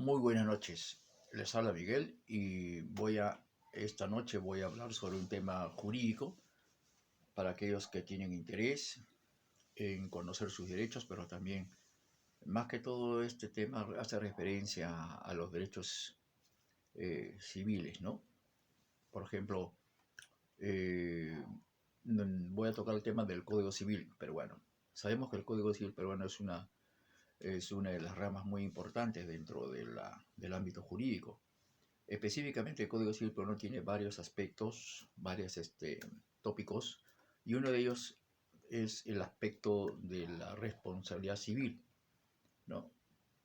Muy buenas noches, les habla Miguel y esta noche voy a hablar sobre un tema jurídico para aquellos que tienen interés en conocer sus derechos, pero también, más que todo, este tema hace referencia a los derechos civiles, ¿no? Por ejemplo, voy a tocar el tema del Código Civil peruano. Sabemos que el Código Civil peruano es una de las ramas muy importantes dentro del ámbito jurídico. Específicamente el Código Civil peruano tiene varios aspectos, varios tópicos, y uno de ellos es el aspecto de la responsabilidad civil, ¿no?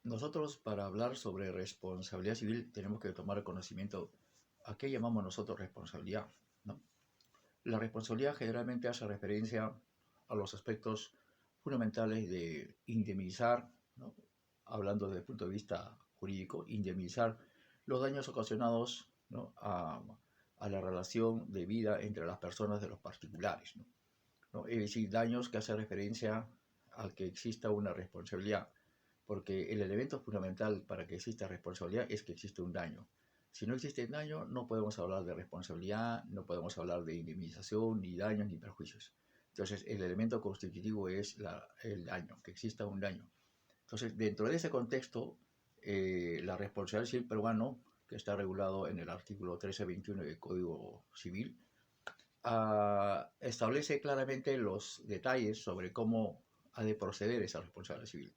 Nosotros, para hablar sobre responsabilidad civil, tenemos que tomar conocimiento a qué llamamos nosotros responsabilidad, ¿no? La responsabilidad generalmente hace referencia a los aspectos fundamentales de indemnizar, ¿no? Hablando desde el punto de vista jurídico, indemnizar los daños ocasionados, ¿no? a la relación de vida entre las personas de los particulares, ¿no? ¿No? Es decir, daños que hacen referencia a que exista una responsabilidad, porque el elemento fundamental para que exista responsabilidad es que existe un daño. Si no existe daño, no podemos hablar de responsabilidad, no podemos hablar de indemnización, ni daños, ni perjuicios. Entonces, el elemento constitutivo es el daño, que exista un daño. Entonces, dentro de ese contexto, la responsabilidad civil peruano, que está regulado en el artículo 1321 del Código Civil, establece claramente los detalles sobre cómo ha de proceder esa responsabilidad civil.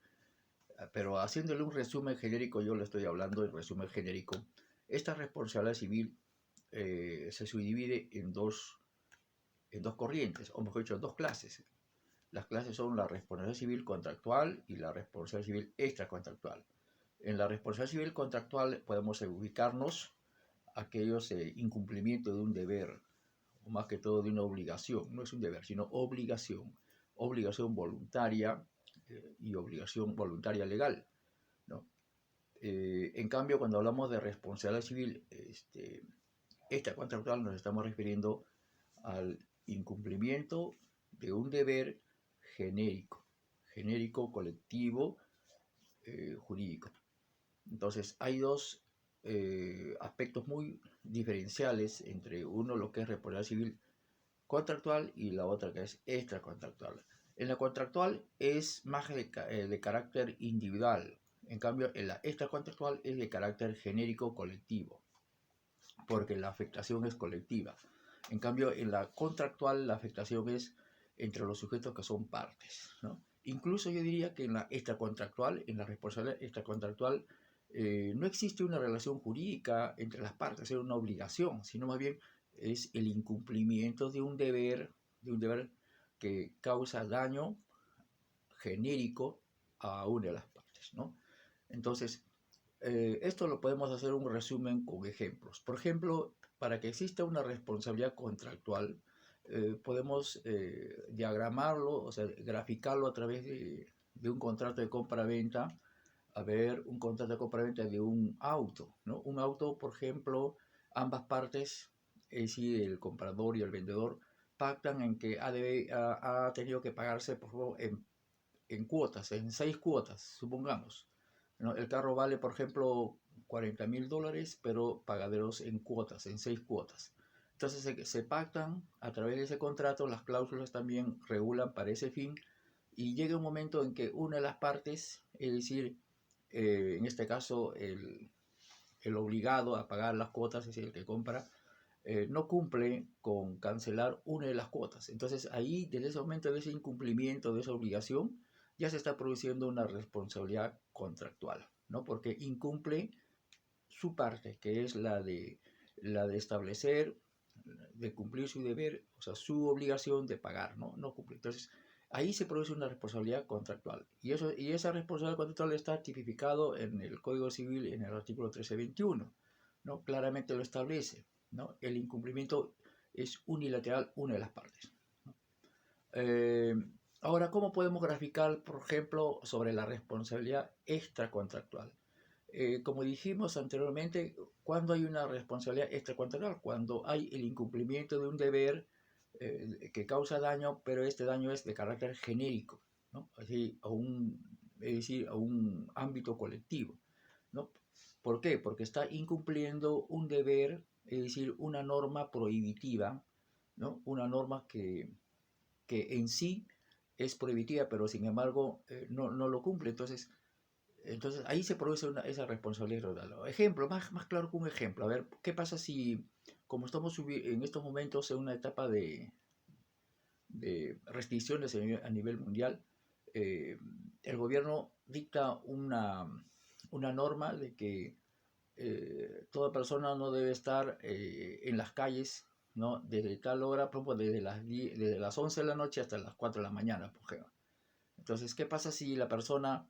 Pero haciéndole un resumen genérico, yo le estoy hablando en resumen genérico, esta responsabilidad civil se subdivide en dos corrientes, o mejor dicho, en dos clases. Las clases son la responsabilidad civil contractual y la responsabilidad civil extracontractual. En la responsabilidad civil contractual podemos ubicarnos aquellos incumplimientos de un deber, o más que todo de una obligación, no es un deber, sino obligación voluntaria y obligación voluntaria legal, ¿no? En cambio, cuando hablamos de responsabilidad civil extracontractual, nos estamos refiriendo al incumplimiento de un deber genérico, colectivo, jurídico. Entonces, hay dos aspectos muy diferenciales entre uno, lo que es responsabilidad civil contractual, y la otra que es extracontractual. En la contractual es más de carácter individual, en cambio en la extracontractual es de carácter genérico colectivo, porque la afectación es colectiva. En cambio en la contractual la afectación es entre los sujetos que son partes, ¿no? Incluso yo diría que en la extracontractual, en la responsabilidad extracontractual, no existe una relación jurídica entre las partes, es una obligación, sino más bien es el incumplimiento de un deber que causa daño genérico a una de las partes, ¿no? Entonces, esto lo podemos hacer un resumen con ejemplos. Por ejemplo, para que exista una responsabilidad contractual, podemos diagramarlo, o sea, graficarlo a través de un contrato de compra-venta. A ver, un contrato de compra-venta de un auto, ¿no? Un auto, por ejemplo, ambas partes, es decir, el comprador y el vendedor, pactan en que ha tenido que pagarse, por favor, en cuotas, en 6 cuotas, supongamos, ¿no? El carro vale, por ejemplo, $40,000, pero pagaderos en cuotas, en 6 cuotas. Entonces se pactan a través de ese contrato, las cláusulas también regulan para ese fin, y llega un momento en que una de las partes, es decir, en este caso el obligado a pagar las cuotas, es decir, el que compra, no cumple con cancelar una de las cuotas. Entonces ahí, desde ese momento de ese incumplimiento, de esa obligación, ya se está produciendo una responsabilidad contractual, ¿no? Porque incumple su parte, que es la de establecer, de cumplir su deber, o sea, su obligación de pagar, ¿no? No cumple. Entonces, ahí se produce una responsabilidad contractual. Y esa responsabilidad contractual está tipificado en el Código Civil, en el artículo 1321, ¿no? Claramente lo establece, ¿no? El incumplimiento es unilateral, una de las partes, ¿no? Ahora, ¿cómo podemos graficar, por ejemplo, sobre la responsabilidad extracontractual? Como dijimos anteriormente, ¿cuándo hay una responsabilidad extracontractual? Cuando hay el incumplimiento de un deber que causa daño, pero este daño es de carácter genérico, ¿no? Así, es decir, a un ámbito colectivo. ¿no? ¿Por qué? Porque está incumpliendo un deber, es decir, una norma prohibitiva, ¿no? Una norma que en sí es prohibitiva, pero sin embargo no lo cumple. Entonces ahí se produce esa responsabilidad total. Ejemplo, más claro que un ejemplo. A ver, ¿qué pasa si, como estamos en estos momentos en una etapa de restricciones a nivel mundial, el gobierno dicta una norma de que toda persona no debe estar en las calles, ¿no? Desde tal hora, por ejemplo, desde las 11 de la noche hasta las 4 de la mañana, por ejemplo. Entonces, ¿qué pasa si la persona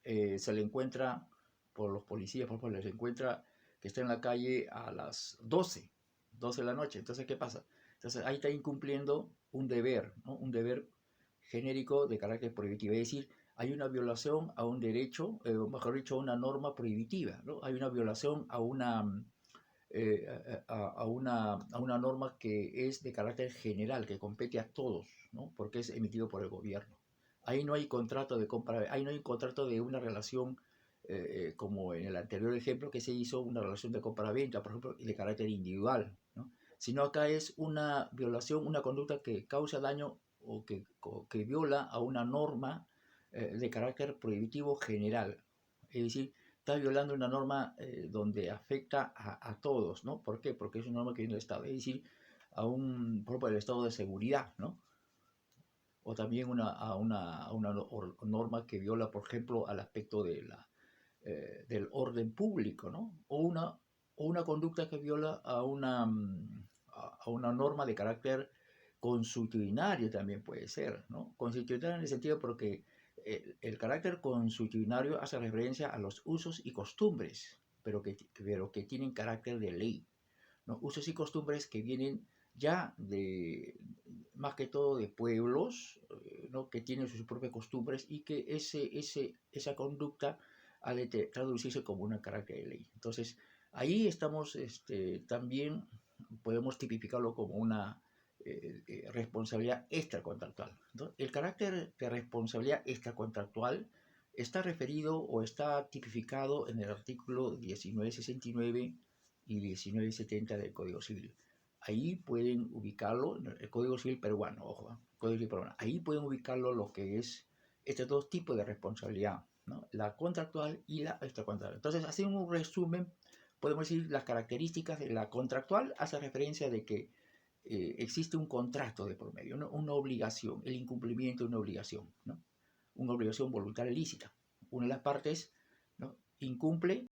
se le encuentra por los policías, por ejemplo, se encuentra que está en la calle a las 12 de la noche? Entonces, ¿qué pasa? Entonces, ahí está incumpliendo un deber, ¿no? Un deber genérico de carácter prohibitivo. Es decir, hay una violación a un derecho, mejor dicho, a una norma prohibitiva, ¿no? Hay una violación a una norma que es de carácter general, que compete a todos, ¿no? Porque es emitido por el gobierno. Ahí no hay contrato de compra, ahí no hay contrato de una relación como en el anterior ejemplo que se hizo, una relación de compra-venta, por ejemplo, de carácter individual, ¿no? Sino acá es una violación, una conducta que causa daño o que viola a una norma de carácter prohibitivo general. Es decir, está violando una norma donde afecta a todos, ¿no? ¿Por qué? Porque es una norma que viene del Estado, es decir, por ejemplo, el estado de seguridad, ¿no? O también a una norma que viola, por ejemplo, al aspecto del orden público, ¿no? O una conducta que viola a una norma de carácter consuetudinario también puede ser, ¿no? Consuetudinario en el sentido porque el carácter consuetudinario hace referencia a los usos y costumbres, pero que tienen carácter de ley, ¿no? Usos y costumbres que vienen ya más que todo de pueblos, ¿no? Que tienen sus propias costumbres y que esa conducta ha de traducirse como un carácter de ley. Entonces, ahí estamos, también podemos tipificarlo como una responsabilidad extracontractual, ¿no? El carácter de responsabilidad extracontractual está referido o está tipificado en el artículo 1969 y 1970 del Código Civil. Ahí pueden ubicarlo, el Código Civil peruano, ojo, Código Civil peruano. Ahí pueden ubicarlo lo que es estos dos tipos de responsabilidad, ¿no? La contractual y la extracontractual. Entonces, haciendo un resumen, podemos decir las características de la contractual hace referencia de que existe un contrato de por medio, ¿no? Una obligación, el incumplimiento de una obligación, ¿no? Una obligación voluntaria ilícita. Una de las partes, ¿no? Incumple